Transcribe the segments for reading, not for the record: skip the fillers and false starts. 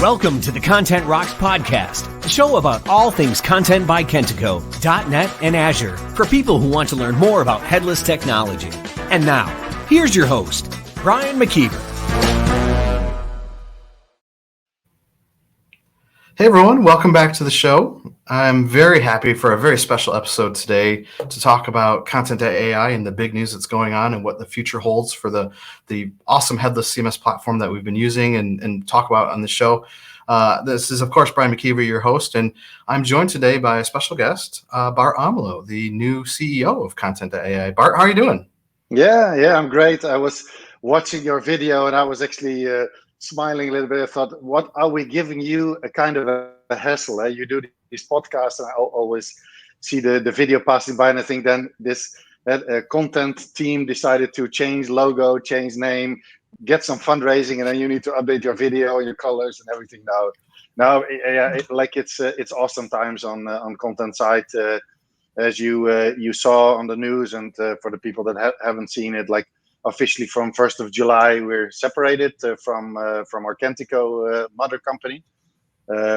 Welcome to the Kontent Rocks podcast, a show about all things content by Kentico.net and Azure for people who want to learn more about headless technology. And now, here's your host, Brian McKeiver. Hey everyone, welcome back to the show. I'm very happy for a very special episode today to talk about Kontent.ai and the big news that's going on and what the future holds for the awesome headless CMS platform that we've been using and talk about on the show. This is, of course, Brian McKeiver, your host, and I'm joined today by a special guest, Bart Omlo, the new CEO of Kontent.ai. Bart, how are you doing? Yeah, I'm great. I was watching your video and I was actually smiling a little bit. I thought, what are we giving you a kind of a hassle? You do these podcasts and I always see the video passing by and I think then that content team decided to change logo, change name, get some fundraising, and then you need to update your video, your colors and everything now. It's awesome times on content side. As you saw on the news, and for the people that haven't seen it, like officially from 1st of July, we're separated from our Kentico mother company.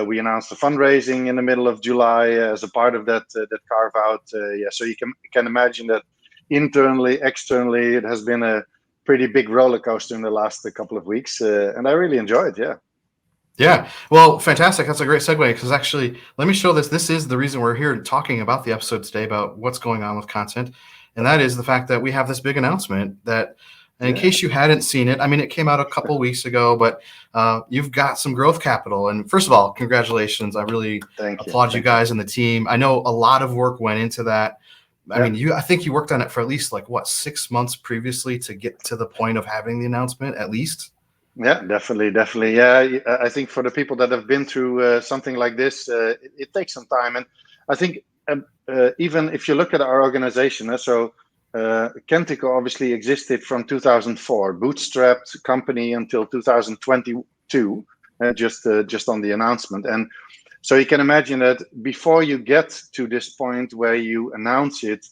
We announced the fundraising in the middle of July as a part of that carve out. So you can imagine that internally, externally, it has been a pretty big roller coaster in the last couple of weeks, and I really enjoy it. Yeah, well, fantastic. That's a great segue because actually, let me show this. This is the reason we're here talking about the episode today about what's going on with content. And that is the fact that we have this big announcement that, and in case you hadn't seen it, I mean, it came out a couple weeks ago, but you've got some growth capital. And first of all, congratulations. I really applaud you guys and the team. I know a lot of work went into that. I mean, I think you worked on it for at least 6 months previously to get to the point of having the announcement, at least. Yeah, definitely. Yeah, I think for the people that have been through something like this, it takes some time. And I think even if you look at our organization, Kentico obviously existed from 2004, bootstrapped company until 2022, just on the announcement. And so you can imagine that before you get to this point where you announce it,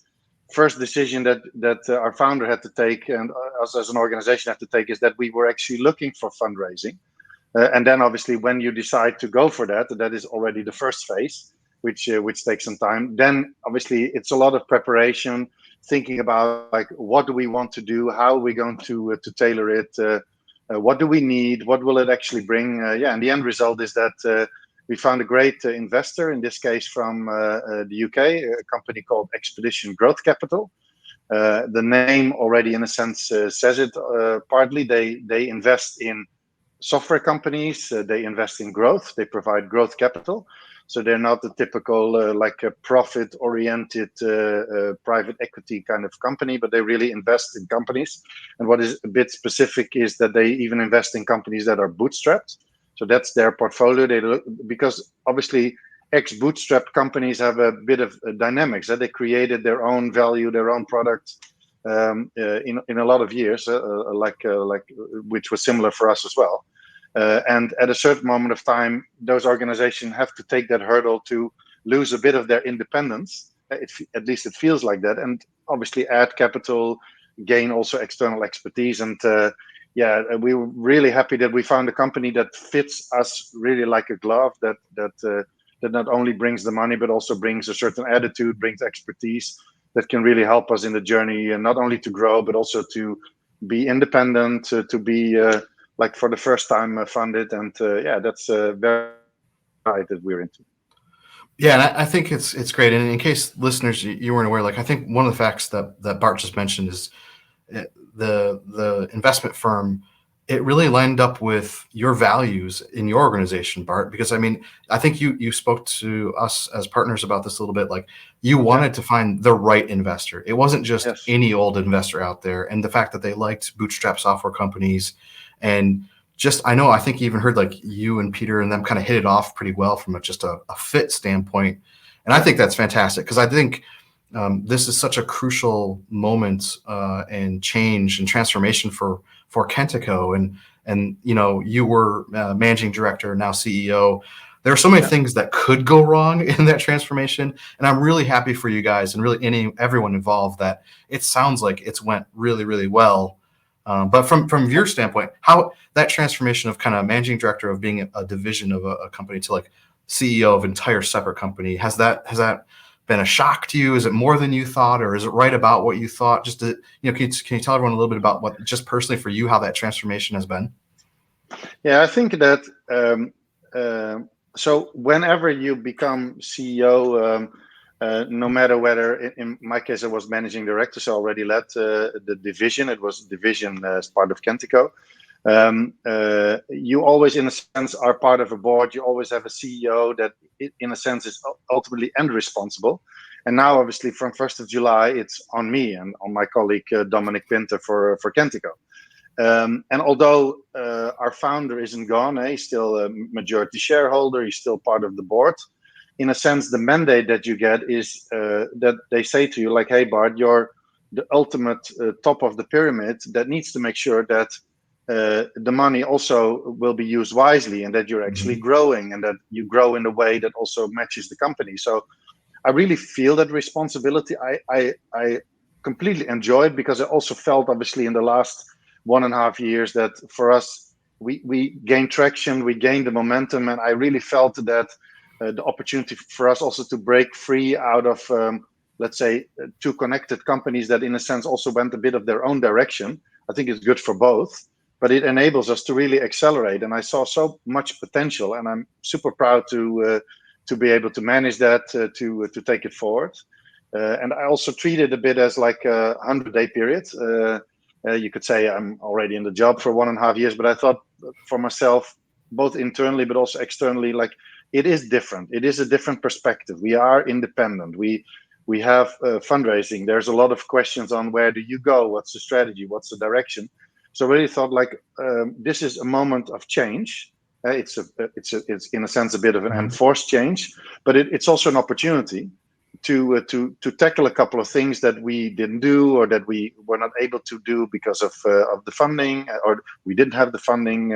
first decision that our founder had to take and us as an organization had to take is that we were actually looking for fundraising. And then obviously when you decide to go for that is already the first phase, which takes some time. Then obviously it's a lot of preparation, thinking about what do we want to do? How are we going to tailor it? What do we need? What will it actually bring? And the end result is that we found a great investor, in this case from the UK, a company called Expedition Growth Capital. The name already, in a sense, says it partly. They invest in software companies. They invest in growth. They provide growth capital. So they're not the typical a profit-oriented private equity kind of company, but they really invest in companies. And what is a bit specific is that they even invest in companies that are bootstrapped. So that's their portfolio. Because obviously ex-bootstrap companies have a bit of dynamics. They created their own value, their own product in a lot of years, which was similar for us as well. And at a certain moment of time, those organizations have to take that hurdle to lose a bit of their independence. At least it feels like that. And obviously add capital, gain also external expertise. And we were really happy that we found a company that fits us really like a glove, that not only brings the money, but also brings a certain attitude, brings expertise that can really help us in the journey, and not only to grow, but also to be independent, to be for the first time funded. And that's very right that we're into. Yeah, and I think it's great. And in case listeners, you weren't aware, I think one of the facts that Bart just mentioned is the investment firm, it really lined up with your values in your organization, Bart, because I mean, I think you spoke to us as partners about this a little bit, you wanted to find the right investor. It wasn't just any old investor out there. And the fact that they liked bootstrap software companies and I think you even heard you and Peter and them kind of hit it off pretty well from just a fit standpoint. And I think that's fantastic because I think this is such a crucial moment and change and transformation for Kentico. And you were managing director, now CEO. There are so many things that could go wrong in that transformation. And I'm really happy for you guys and really everyone involved that it sounds like it's went really, really well. But from your standpoint, how that transformation of kind of managing director of being a division of a company to like CEO of entire separate company, has that been a shock to you? Is it more than you thought, or is it right about what you thought? Just to, can you tell everyone a little bit about what, just personally for you, how that transformation has been? Yeah, I think that so whenever you become CEO, no matter whether in my case I was managing director, so I already led the division. It was division as part of Kentico. You always, in a sense, are part of a board. You always have a CEO that, in a sense, is ultimately end responsible. And now, obviously, from 1st of July, it's on me and on my colleague Dominic Pinter for Kentico. And although our founder isn't gone, he's still a majority shareholder, he's still part of the board. In a sense, the mandate that you get is that they say to you, like, hey, Bart, you're the ultimate top of the pyramid that needs to make sure that the money also will be used wisely, and that you're actually growing, and that you grow in a way that also matches the company. So I really feel that responsibility. I completely enjoy it, because I also felt, obviously, in the last 1.5 years that for us, we gained traction, we gained the momentum, and I really felt that the opportunity for us also to break free out of, let's say, two connected companies that in a sense also went a bit of their own direction. I think it's good for both, but it enables us to really accelerate. And I saw so much potential, and I'm super proud to be able to manage that, to take it forward. And I also treat it a bit as like a 100-day period. You could say I'm already in the job for 1.5 years, but I thought for myself, both internally but also externally, like, it is different. It is a different perspective. We are independent. We have fundraising. There's a lot of questions on where do you go? What's the strategy? What's the direction? So I really thought, like, this is a moment of change. It's in a sense a bit of an enforced change, but it's also an opportunity to tackle a couple of things that we didn't do, or that we were not able to do because of the funding, or we didn't have the funding.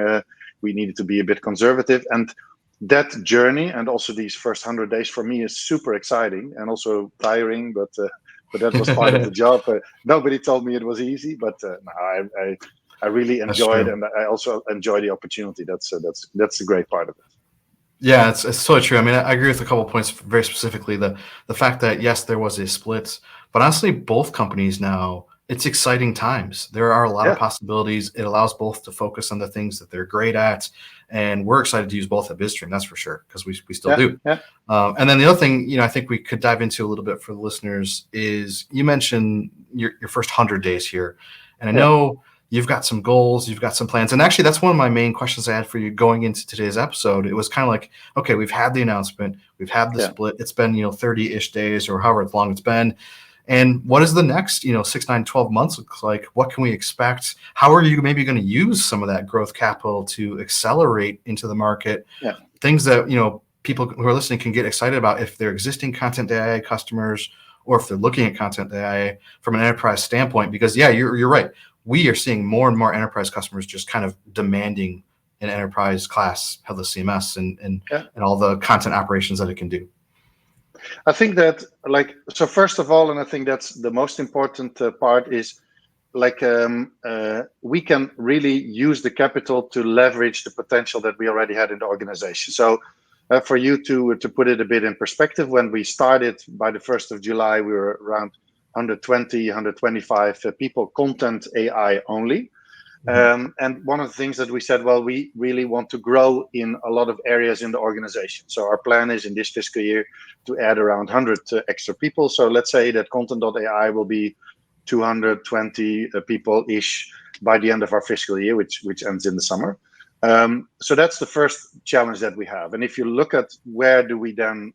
We needed to be a bit conservative, and that journey, and also these first 100 days for me, is super exciting and also tiring, but that was part of the job. Nobody told me it was easy, but no, I really enjoy it, and I also enjoy the opportunity. That's the great part of it. Yeah, it's so true. I mean, I agree with a couple of points very specifically. The fact that, yes, there was a split, but honestly, both companies now, it's exciting times. There are a lot of possibilities. It allows both to focus on the things that they're great at, and we're excited to use both at BizStream, that's for sure, because we still do. Yeah. And then the other thing, I think we could dive into a little bit for the listeners is, you mentioned your first 100 days here, and I know you've got some goals, you've got some plans. And actually, that's one of my main questions I had for you going into today's episode. It was kind of like, okay, we've had the announcement, we've had the split. It's been, 30-ish days or however long it's been. And what is the next, 6, 9, 12 months look like? What can we expect? How are you maybe going to use some of that growth capital to accelerate into the market? Yeah. Things that, people who are listening can get excited about if they're existing Kontent.ai customers, or if they're looking at Kontent.ai from an enterprise standpoint. Because you're right. We are seeing more and more enterprise customers just kind of demanding an enterprise class headless CMS and all the content operations that it can do. I think that, so first of all, and I think that's the most important part, is we can really use the capital to leverage the potential that we already had in the organization. So for you to put it a bit in perspective, when we started by the 1st of July, we were around 120, 125 people, Kontent.ai only. And one of the things that we said, well, we really want to grow in a lot of areas in the organization. So our plan is in this fiscal year to add around 100 extra people. So let's say that Kontent.ai will be 220 people-ish by the end of our fiscal year, which ends in the summer. So that's the first challenge that we have. And if you look at where do we then,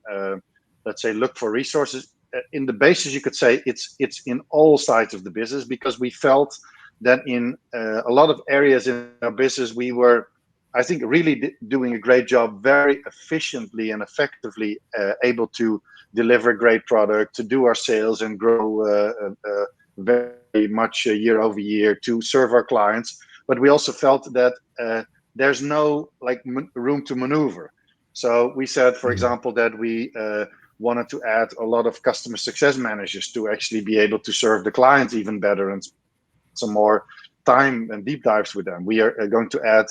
let's say, look for resources, in the basis, you could say it's in all sides of the business, because we felt that in a lot of areas in our business, we were, I think, really doing a great job, very efficiently and effectively able to deliver great product, to do our sales and grow very much year over year to serve our clients. But we also felt that there's no room to maneuver. So we said, for example, that we wanted to add a lot of customer success managers to actually be able to serve the clients even better, and some more time and deep dives with them. We are going to add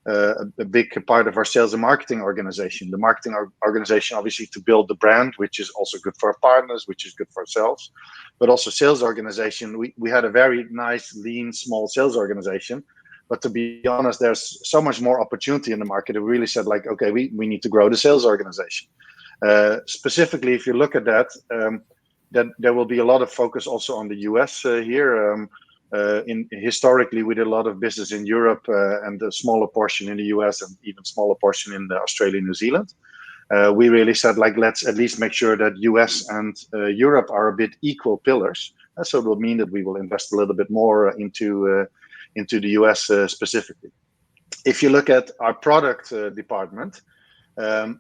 a big part of our sales and marketing organization. The marketing organization, obviously, to build the brand, which is also good for our partners, which is good for ourselves, but also sales organization. We had a very nice, lean, small sales organization. But to be honest, there's so much more opportunity in the market. We really said, like, okay, we need to grow the sales organization. Specifically, if you look at that, then there will be a lot of focus also on the US here. Historically, we did a lot of business in Europe and a smaller portion in the US and even smaller portion in Australia, New Zealand. We really said, like, let's at least make sure that US and Europe are a bit equal pillars. So it will mean that we will invest a little bit more into the US specifically. If you look at our product department,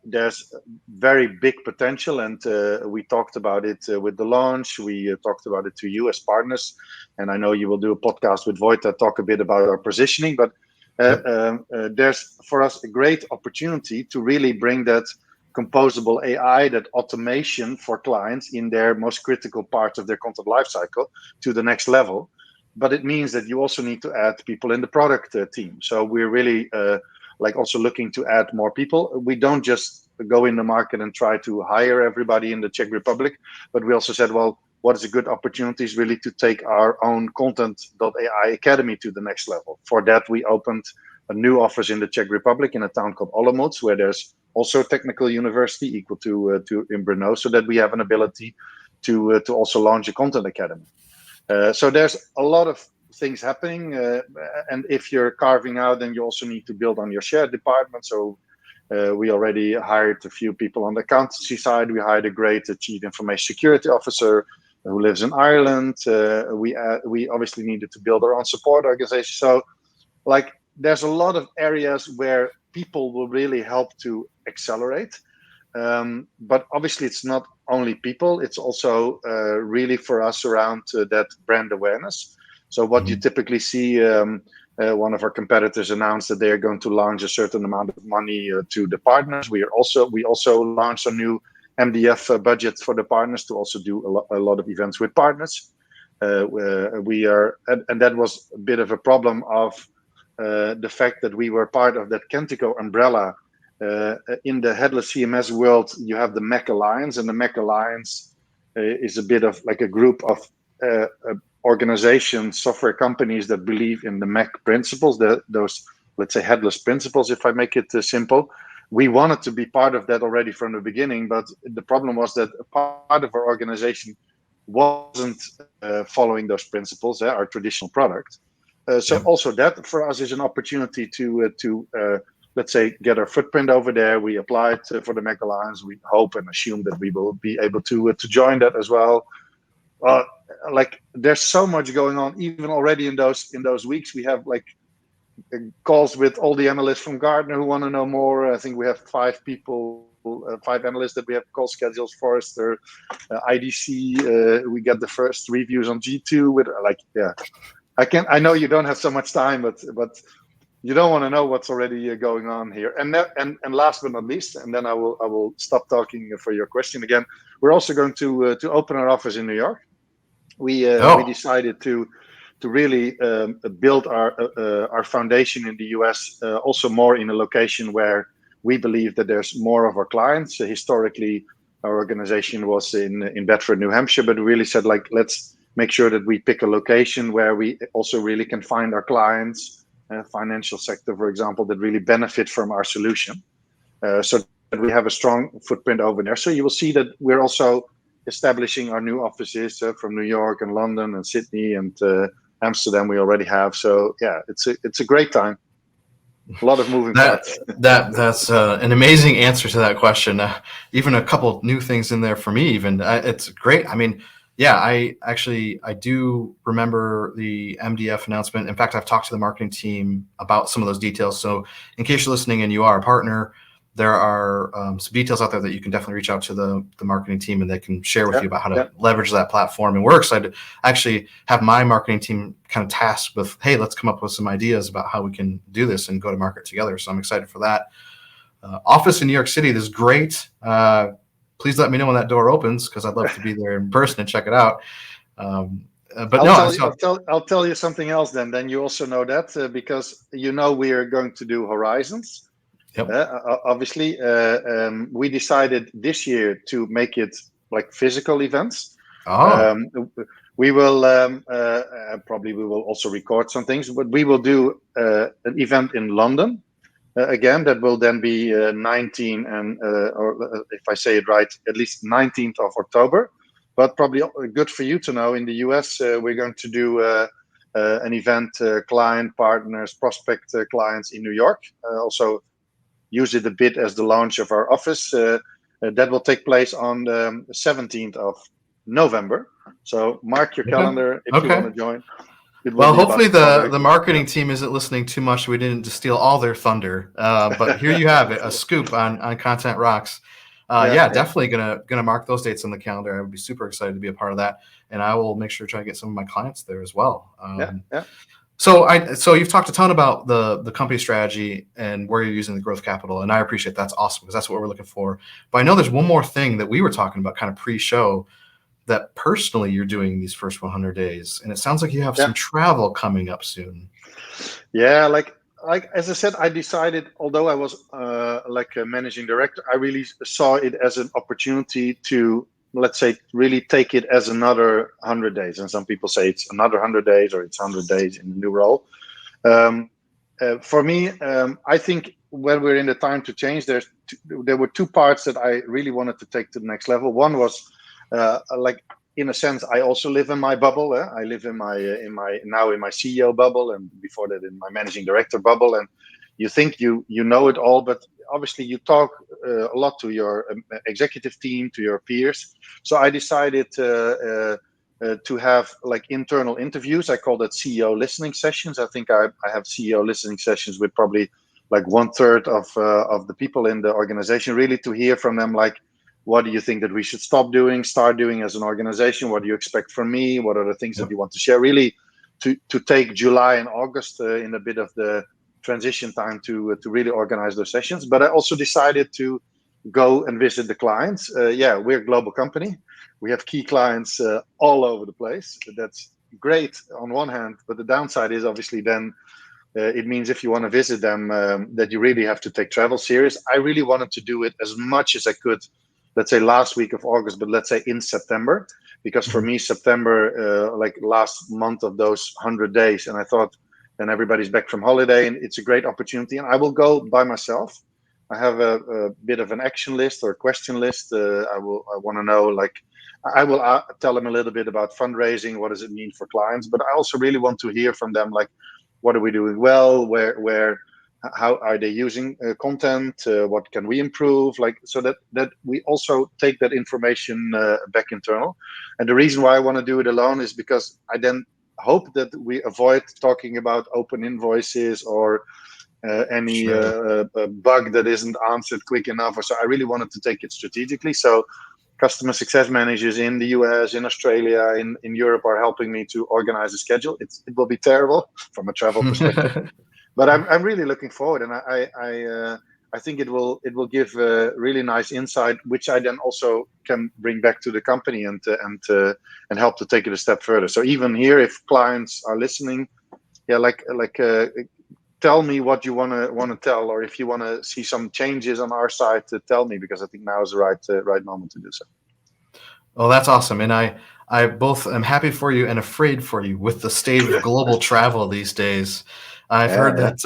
there's very big potential, and we talked about it with the launch. We talked about it to you as partners, and I know you will do a podcast with Vojta, talk a bit about our positioning, but there's for us a great opportunity to really bring that composable AI, that automation for clients in their most critical parts of their content lifecycle to the next level. But it means that you also need to add people in the product team. So we're really also looking to add more people. We don't just go in the market and try to hire everybody in the Czech Republic, but we also said, well, what is a good opportunity is really to take our own Kontent.ai Academy to the next level. For that, we opened a new office in the Czech Republic in a town called Olomouc, where there's also a technical university equal to in Brno, so that we have an ability to also launch a Content Academy. So there's a lot of things happening, and if you're carving out, then you also need to build on your shared department. So we already hired a few people on the accountancy side. We hired a great chief information security officer who lives in Ireland. We obviously needed to build our own support organization. So like there's a lot of areas where people will really help to accelerate. But obviously it's not only people, it's also really for us around that brand awareness. So what you typically see, one of our competitors announced that they are going to launch a certain amount of money to the partners. We also launched a new MDF budget for the partners to also do a lot of events with partners. And that was a bit of a problem of the fact that we were part of that Kentico umbrella. In the headless CMS world, you have the Mac Alliance, and the Mac Alliance is a bit of like a group of organizations, software companies that believe in the Mac principles, those, let's say, headless principles, if I make it simple. We wanted to be part of that already from the beginning, but the problem was that a part of our organization wasn't following those principles, our traditional product. Also that for us is an opportunity to let's say, get our footprint over there. We applied for the Mac Alliance. We hope and assume that we will be able to join that as well. Like there's so much going on, even already in those weeks. We have like calls with all the analysts from Gartner who want to know more. I think we have 5 analysts that we have call schedules for us. IDC. We get the first reviews on G2 with I know you don't have so much time, but you don't want to know what's already going on here. And last but not least, and then I will stop talking for your question again. We're also going to open our office in New York. We decided to really build our foundation in the US, also more in a location where we believe that there's more of our clients. Historically, our organization was in Bedford, New Hampshire, but we really said, like, let's make sure that we pick a location where we also really can find our clients. Financial sector, for example, that really benefit from our solution, so that we have a strong footprint over there. So you will see that we're also establishing our new offices from New York and London and Sydney and Amsterdam. We already have. So yeah, it's a great time. A lot of moving parts. That's an amazing answer to that question. Even a couple new things in there for me. Even it's great. I mean. Yeah, I do remember the MDF announcement. In fact, I've talked to the marketing team about some of those details. So in case you're listening and you are a partner, there are some details out there that you can definitely reach out to the marketing team and they can share with you about how to leverage that platform. And we're excited to actually have my marketing team kind of tasked with, hey, let's come up with some ideas about how we can do this and go to market together. So I'm excited for that. Office in New York City, this is great. Please let me know when that door opens because I'd love to be there in person and check it out. but I'll tell you something else. Then you also know that because we are going to do Horizons. Yep. Obviously, we decided this year to make it like physical events. We will probably we will also record some things, but we will do an event in London again. That will then be 19 and or if I say it right, at least 19th of October. But probably good for you to know, in the US, we're going to do an event, client partners, prospect clients in New York. Also use it a bit as the launch of our office. That will take place on the 17th of November. So mark your calendar if you want to join. Well, hopefully the marketing team isn't listening too much. We didn't just steal all their thunder. But here you have it, a scoop on Kontent Rocks. Definitely gonna mark those dates on the calendar. I would be super excited to be a part of that, and I will make sure to try to get some of my clients there as well. So you've talked a ton about the company strategy and where you're using the growth capital, and I appreciate that's awesome because that's what we're looking for. But I know there's one more thing that we were talking about kind of pre-show that personally you're doing these first 100 days, and it sounds like you have some travel coming up soon. Yeah, like as I said, I decided, although I was like a managing director, I really saw it as an opportunity to, let's say, really take it as another 100 days. And some people say it's another 100 days or it's 100 days in the new role. For me, I think when we're in the time to change, there were two parts that I really wanted to take to the next level. One was like, in a sense, I also live in my bubble. I live in my CEO bubble, and before that in my managing director bubble. And you think you know it all, but obviously you talk a lot to your executive team, to your peers. So I decided to have like internal interviews. I call that CEO listening sessions. I think I have CEO listening sessions with probably like 1/3 of the people in the organization, really to hear from them, like, what do you think that we should stop doing, start doing as an organization? What do you expect from me? What are the things that you want to share? Really to take July and August in a bit of the transition time to really organize those sessions. But I also decided to go and visit the clients. We're a global company. We have key clients all over the place. That's great on one hand, but the downside is obviously then it means if you want to visit them, that you really have to take travel serious. I really wanted to do it as much as I could, let's say last week of August, but let's say in September, because for me, September, like last month of those 100 days, and I thought then everybody's back from holiday and it's a great opportunity. And I will go by myself. I have a bit of an action list or question list. I want to know, like, I will tell them a little bit about fundraising. What does it mean for clients? But I also really want to hear from them, like, what are we doing well? How are they using content? What can we improve? Like, so that we also take that information back internal. And the reason why I want to do it alone is because I then hope that we avoid talking about open invoices or any bug that isn't answered quick enough. Or so I really wanted to take it strategically. So customer success managers in the US, in Australia, in Europe are helping me to organize a schedule. It will be terrible from a travel perspective. But I'm really looking forward, and I think it will give really nice insight, which I then also can bring back to the company and help to take it a step further. So even here, if clients are listening, tell me what you want to tell, or if you want to see some changes on our side, to tell me, because I think now is the right moment to do so. Well, that's awesome, and I both am happy for you and afraid for you with the state of global travel these days. I've heard that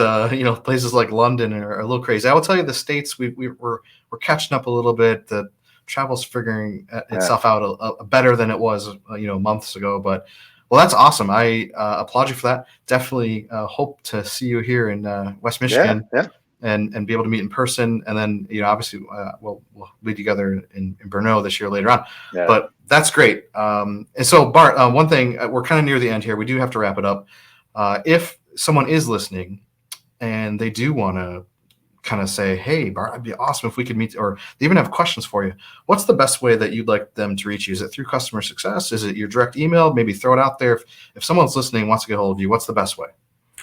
places like London are a little crazy. I will tell you, the States we're catching up a little bit. The travel's figuring itself out better than it was months ago. But well, that's awesome. I applaud you for that. Definitely hope to see you here in West Michigan. And be able to meet in person, and then obviously we'll be together in Brno this year later on. But that's great. And so Bart, one thing, we're kind of near the end here. We do have to wrap it up. If someone is listening and they do want to kind of say, hey, Bart, it'd be awesome if we could meet, or they even have questions for you, what's the best way that you'd like them to reach you? Is it through customer success? Is it your direct email? Maybe throw it out there. If someone's listening, wants to get a hold of you, what's the best way?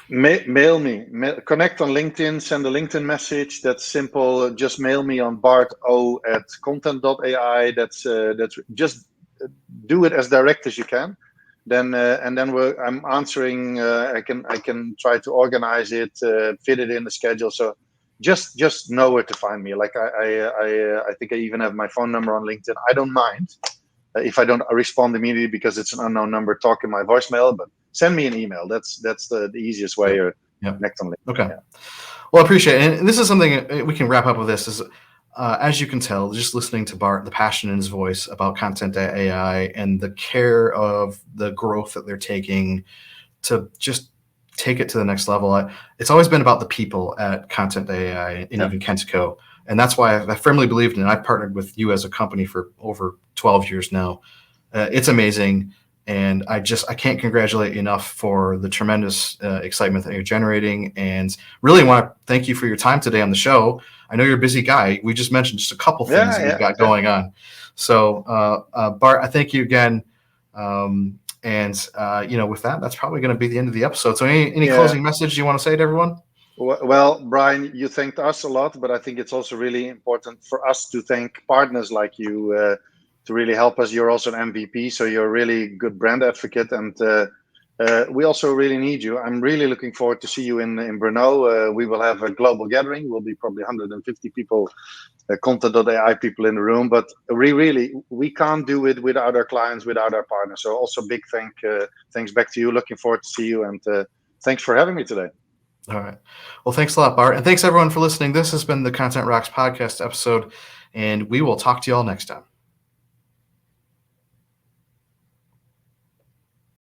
Mail me, connect on LinkedIn, send a LinkedIn message. That's simple. Just mail me on barto@kontent.ai. That's just do it as direct as you can. then I'm answering. I can try to organize it, fit it in the schedule. So just know where to find me. Like I think I even have my phone number on LinkedIn. I don't mind if I don't respond immediately because it's an unknown number. Talk in my voicemail, but send me an email. That's the easiest way. Or connect on LinkedIn. Okay. Well, I appreciate it. And this is something we can wrap up with. This is, as you can tell, just listening to Bart, the passion in his voice about Kontent.ai and the care of the growth that they're taking to just take it to the next level. It's always been about the people at Kontent.ai and even Kentico. And that's why I firmly believed in it. I've partnered with you as a company for over 12 years now. It's amazing. And I can't congratulate you enough for the tremendous excitement that you're generating, and really want to thank you for your time today on the show. I know you're a busy guy. We just mentioned just a couple things that you've got going on. So, Bart, I thank you again. With that, that's probably going to be the end of the episode. So any closing message you want to say to everyone? Well, Brian, you thanked us a lot, but I think it's also really important for us to thank partners like you to really help us. You're also an MVP, so you're a really good brand advocate, and we also really need you. I'm really looking forward to see you in Brno. We will have a global gathering. We'll be probably 150 people, Kontent.ai people in the room, but we can't do it without our clients, without our partners. So also big thanks back to you. Looking forward to see you, and thanks for having me today. All right. Well, thanks a lot, Bart. And thanks everyone for listening. This has been the Kontent Rocks podcast episode, and we will talk to you all next time.